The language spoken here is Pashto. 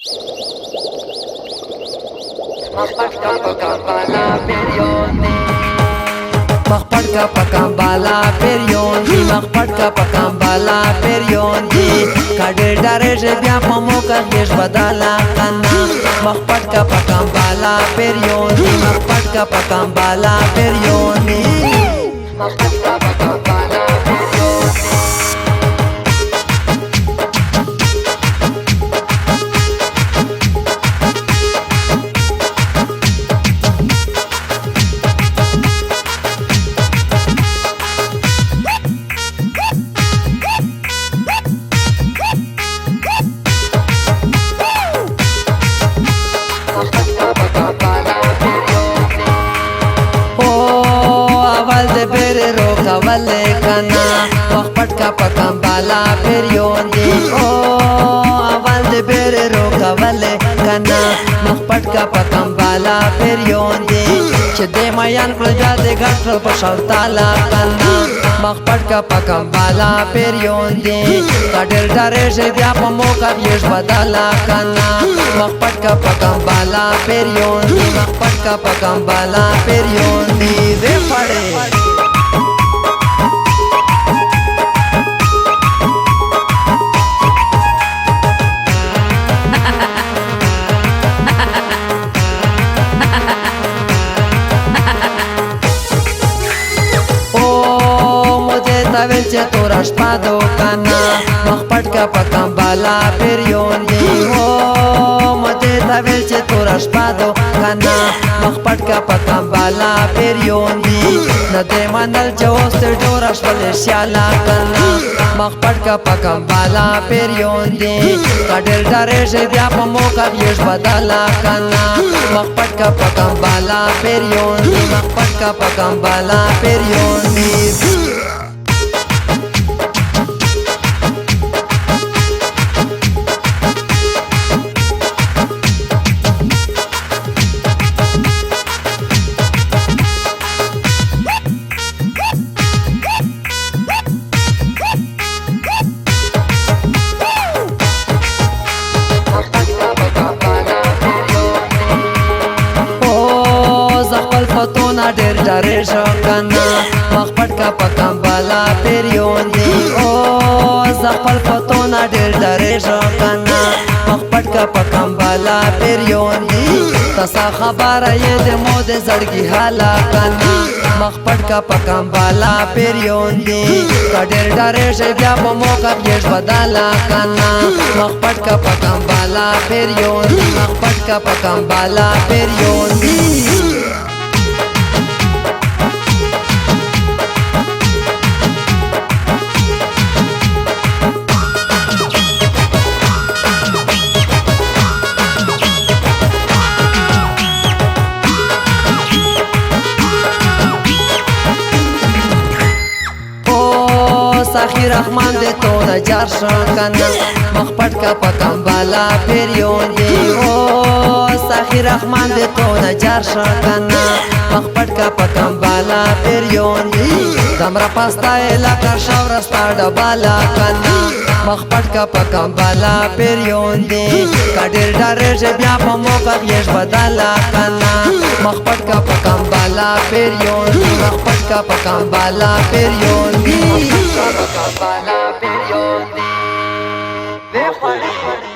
مخپټ کا پکم بالا پیریون دی مخپټ کا پکم بالا پیریون دی کډر ډارې بیا په موکه هیڅ بدلا کنا مخپټ کا پکم بالا پیریون دی مخپټ کا پکم بالا پیریون دی مخپټ کا پکم بالا پیریون دی روکاوله کنا مخپټ کا پکم بالا پیریون دی او اول دې بیر روکاوله کنا مخپټ کا پکم بالا پیریون دی چې دې میان کړ دې ګټ په شاوتالا کنا مخپټ کا پکم بالا پیریون دی کډر ډارې بیا په موکه یې بدلا کنا مخپټ کا پکم بالا پیریون دی مخپټ کا پکم بالا پیریون دی دې پړې ویل چې تورا شپه دو کنا مخپټ کا پکم بالا پیریون دی هو مته تا ویل چې تورا شپه دو کنا مخپټ کا پکم بالا پیریون دی نه دې منل چې اوس ډورا شپه شالا کنا مخپټ کا پکم بالا پیریون دی کډل ډارې بیا په موکه یې بدلا کنا مخپټ کا پکم بالا پیریون دی مخپټ کا پکم بالا پیریون دی فتونا ډېر ډارې شو کنا مخپټ کا پکم بالا پیریون دی او خپل فتونا ډېر ډارې شو کنا مخپټ کا پکم بالا پیریون دی تاسو خبره یې د مود زړګي حالا کنا مخپټ کا پکم بالا پیریون دی کډر ډارې بیا په موکه یې بدلا کنا مخپټ کا پکم بالا پیریون دی مخپټ کا پکم بالا پیریون دی ساخی رحمان دې تو د جار شو کنا مخپټ کا پکم بالا پیریون دی او ساخی رحمان دې تو د جار شو کنا مخپټ کا پکم بالا پیریون دی زمرا پاستا علاقه شاور ستاد بالا کنا مخپټ کا پکم بالا پیریون دی کډر ډارې بیا په موکه یې بدلا کنا مخپټ کا پکم بالا پیریون دی مخپټ کا پکم بالا پیریون دی بالا پیریون دی